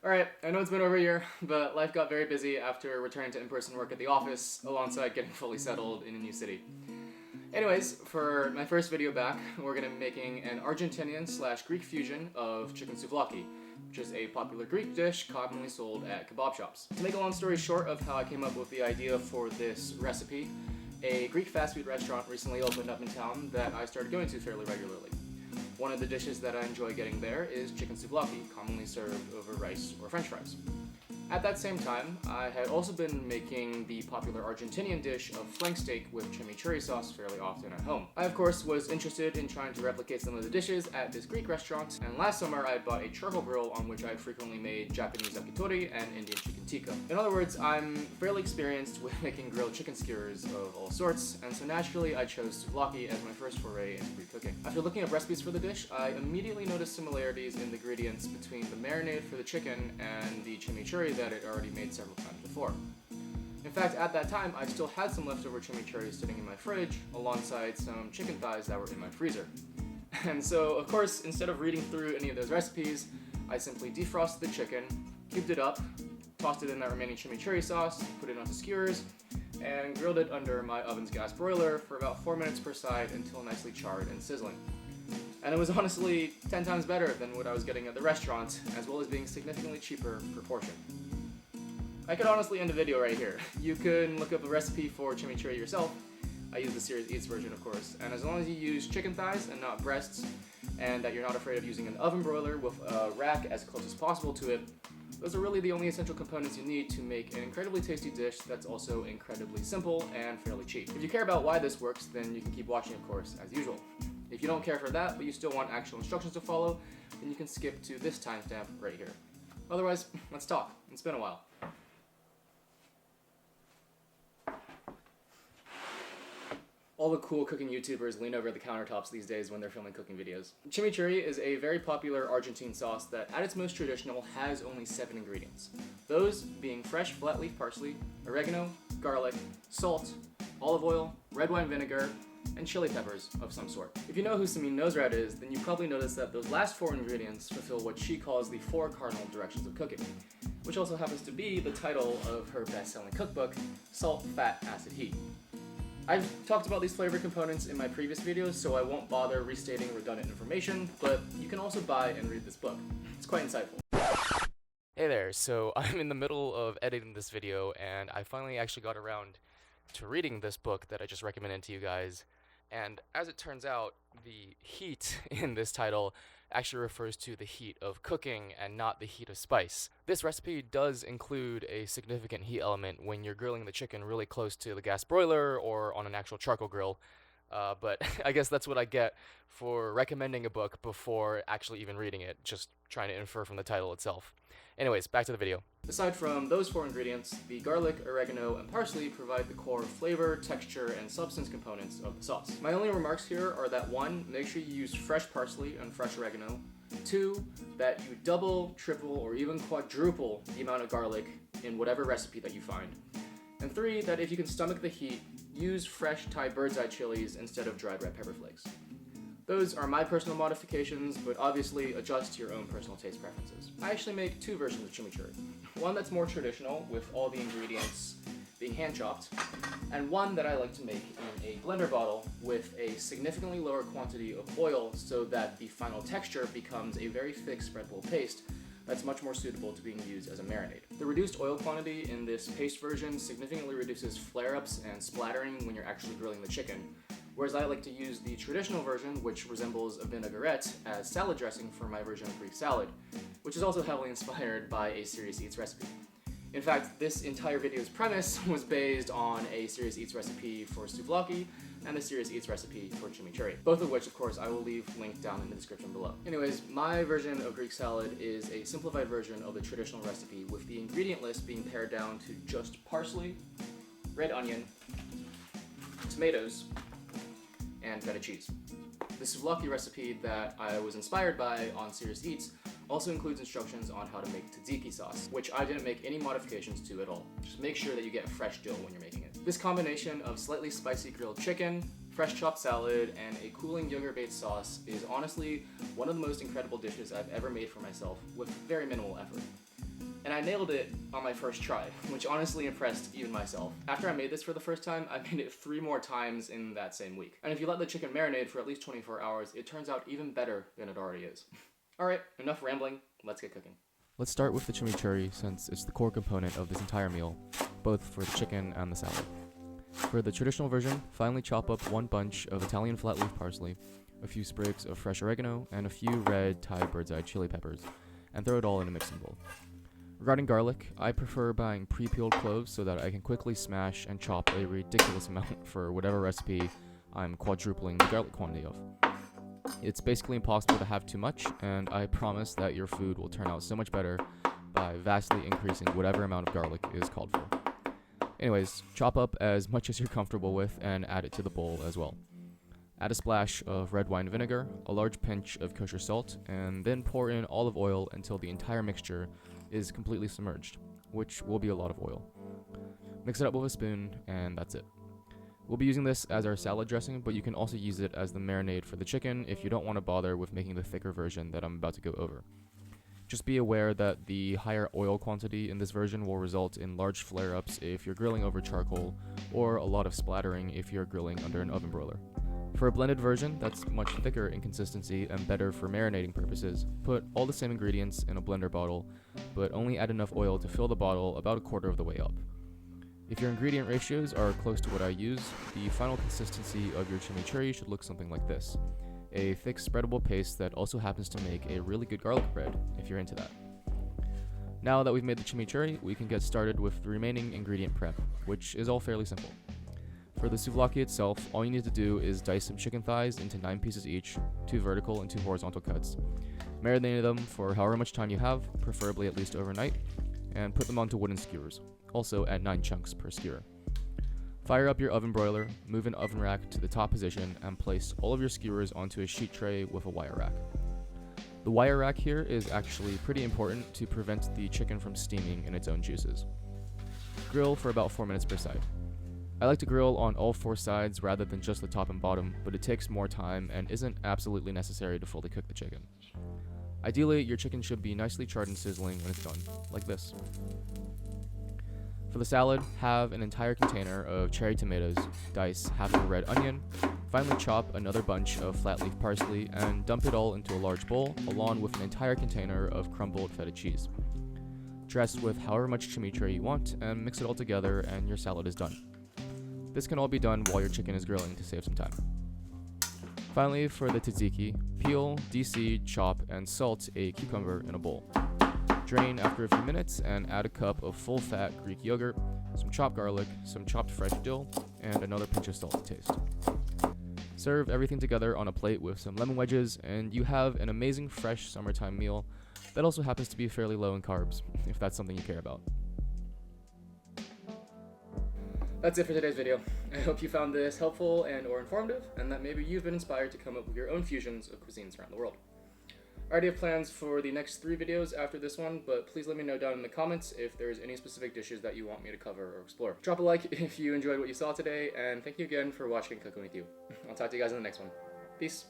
Alright, I know it's been over a year, but life got very busy after returning to in-person work at the office, alongside getting fully settled in a new city. Anyways, for my first video back, we're going to be making an Argentinian / Greek fusion of chicken souvlaki, which is a popular Greek dish commonly sold at kebab shops. To make a long story short of how I came up with the idea for this recipe, a Greek fast food restaurant recently opened up in town that I started going to fairly regularly. One of the dishes that I enjoy getting there is chicken souvlaki, commonly served over rice or french fries. At that same time, I had also been making the popular Argentinian dish of flank steak with chimichurri sauce fairly often at home. I, of course, was interested in trying to replicate some of the dishes at this Greek restaurant, and last summer I had bought a charcoal grill on which I had frequently made Japanese yakitori and Indian chicken tikka. In other words, I'm fairly experienced with making grilled chicken skewers of all sorts, and so naturally I chose souvlaki as my first foray into Greek cooking. After looking up recipes for the dish, I immediately noticed similarities in the ingredients between the marinade for the chicken and the chimichurri that I'd already made several times before. In fact, at that time, I still had some leftover chimichurri sitting in my fridge, alongside some chicken thighs that were in my freezer. And so, of course, instead of reading through any of those recipes, I simply defrosted the chicken, cubed it up, tossed it in that remaining chimichurri sauce, put it onto skewers, and grilled it under my oven's gas broiler for about 4 minutes per side until nicely charred and sizzling. And it was honestly 10 times better than what I was getting at the restaurant, as well as being significantly cheaper per portion. I could honestly end the video right here. You can look up a recipe for chimichurri yourself. I use the Series Eats version, of course, and as long as you use chicken thighs and not breasts, and that you're not afraid of using an oven broiler with a rack as close as possible to it, those are really the only essential components you need to make an incredibly tasty dish that's also incredibly simple and fairly cheap. If you care about why this works, then you can keep watching, of course, as usual. If you don't care for that, but you still want actual instructions to follow, then you can skip to this timestamp right here. Otherwise, let's talk. It's been a while. All the cool cooking YouTubers lean over the countertops these days when they're filming cooking videos. Chimichurri is a very popular Argentine sauce that, at its most traditional, has only 7 ingredients. Those being fresh flat leaf parsley, oregano, garlic, salt, olive oil, red wine vinegar, and chili peppers of some sort. If you know who Samin Nosrat is, then you probably noticed that those last 4 ingredients fulfill what she calls the 4 cardinal directions of cooking, which also happens to be the title of her best-selling cookbook, Salt, Fat, Acid, Heat. I've talked about these flavor components in my previous videos, so I won't bother restating redundant information, but you can also buy and read this book. It's quite insightful. Hey there, so I'm in the middle of editing this video, and I finally actually got around to reading this book that I just recommended to you guys, and as it turns out, the heat in this title actually refers to the heat of cooking and not the heat of spice. This recipe does include a significant heat element when you're grilling the chicken really close to the gas broiler or on an actual charcoal grill, but I guess that's what I get for recommending a book before actually even reading it, just trying to infer from the title itself. Anyways, back to the video. Aside from those 4 ingredients, the garlic, oregano, and parsley provide the core flavor, texture, and substance components of the sauce. My only remarks here are that 1, make sure you use fresh parsley and fresh oregano. 2, that you double, triple, or even quadruple the amount of garlic in whatever recipe that you find. And 3, that if you can stomach the heat, use fresh Thai bird's eye chilies instead of dried red pepper flakes. Those are my personal modifications, but obviously adjust to your own personal taste preferences. I actually make 2 versions of chimichurri. One that's more traditional, with all the ingredients being hand-chopped, and one that I like to make in a blender bottle with a significantly lower quantity of oil so that the final texture becomes a very thick spreadable paste that's much more suitable to being used as a marinade. The reduced oil quantity in this paste version significantly reduces flare-ups and splattering when you're actually grilling the chicken, whereas I like to use the traditional version, which resembles a vinaigrette, as salad dressing for my version of Greek salad, which is also heavily inspired by a Series Eats recipe. In fact, this entire video's premise was based on a Series Eats recipe for souvlaki and the Series Eats recipe for chimichurri, both of which, of course, I will leave linked down in the description below. Anyways, my version of Greek salad is a simplified version of the traditional recipe, with the ingredient list being pared down to just parsley, red onion, tomatoes, and feta cheese. The souvlaki recipe that I was inspired by on Series Eats also includes instructions on how to make tzatziki sauce, which I didn't make any modifications to at all. Just make sure that you get fresh dill when you're making it. This combination of slightly spicy grilled chicken, fresh chopped salad, and a cooling yogurt-based sauce is honestly one of the most incredible dishes I've ever made for myself with very minimal effort. and I nailed it on my first try, which honestly impressed even myself. After I made this for the first time, I made it 3 more times in that same week. And if you let the chicken marinate for at least 24 hours, it turns out even better than it already is. Alright, enough rambling, let's get cooking. Let's start with the chimichurri since it's the core component of this entire meal, both for the chicken and the salad. For the traditional version, finely chop up 1 bunch of Italian flat leaf parsley, a few sprigs of fresh oregano, and a few red Thai bird's eye chili peppers, and throw it all in a mixing bowl. Regarding garlic, I prefer buying pre-peeled cloves so that I can quickly smash and chop a ridiculous amount for whatever recipe I'm quadrupling the garlic quantity of. It's basically impossible to have too much, and I promise that your food will turn out so much better by vastly increasing whatever amount of garlic is called for. Anyways, chop up as much as you're comfortable with and add it to the bowl as well. Add a splash of red wine vinegar, a large pinch of kosher salt, and then pour in olive oil until the entire mixture is completely submerged, which will be a lot of oil. Mix it up with a spoon, and that's it. We'll be using this as our salad dressing, but you can also use it as the marinade for the chicken if you don't want to bother with making the thicker version that I'm about to go over. Just be aware that the higher oil quantity in this version will result in large flare-ups if you're grilling over charcoal, or a lot of splattering if you're grilling under an oven broiler. For a blended version that's much thicker in consistency and better for marinating purposes, put all the same ingredients in a blender bottle, but only add enough oil to fill the bottle about a quarter of the way up. If your ingredient ratios are close to what I use, the final consistency of your chimichurri should look something like this. A thick spreadable paste that also happens to make a really good garlic bread, if you're into that. Now that we've made the chimichurri, we can get started with the remaining ingredient prep, which is all fairly simple. For the souvlaki itself, all you need to do is dice some chicken thighs into 9 pieces each, 2 vertical and 2 horizontal cuts. Marinate them for however much time you have, preferably at least overnight, and put them onto wooden skewers, also at 9 chunks per skewer. Fire up your oven broiler, move an oven rack to the top position, and place all of your skewers onto a sheet tray with a wire rack. The wire rack here is actually pretty important to prevent the chicken from steaming in its own juices. Grill for about 4 minutes per side. I like to grill on all 4 sides rather than just the top and bottom, but it takes more time and isn't absolutely necessary to fully cook the chicken. Ideally, your chicken should be nicely charred and sizzling when it's done, like this. For the salad, have an entire container of cherry tomatoes, dice half of a red onion, finally chop another bunch of flat leaf parsley, and dump it all into a large bowl, along with an entire container of crumbled feta cheese. Dress with however much chimichurri you want, and mix it all together, and your salad is done. This can all be done while your chicken is grilling to save some time. Finally, for the tzatziki, peel, de-seed, chop, and salt a cucumber in a bowl. Drain after a few minutes and add a cup of full-fat Greek yogurt, some chopped garlic, some chopped fresh dill, and another pinch of salt to taste. Serve everything together on a plate with some lemon wedges, and you have an amazing fresh summertime meal that also happens to be fairly low in carbs, if that's something you care about. That's it for today's video. I hope you found this helpful and or informative, and that maybe you've been inspired to come up with your own fusions of cuisines around the world. I already have plans for the next 3 videos after this one, but please let me know down in the comments if there's any specific dishes that you want me to cover or explore. Drop a like if you enjoyed what you saw today, and thank you again for watching Cooking With You. I'll talk to you guys in the next one. Peace.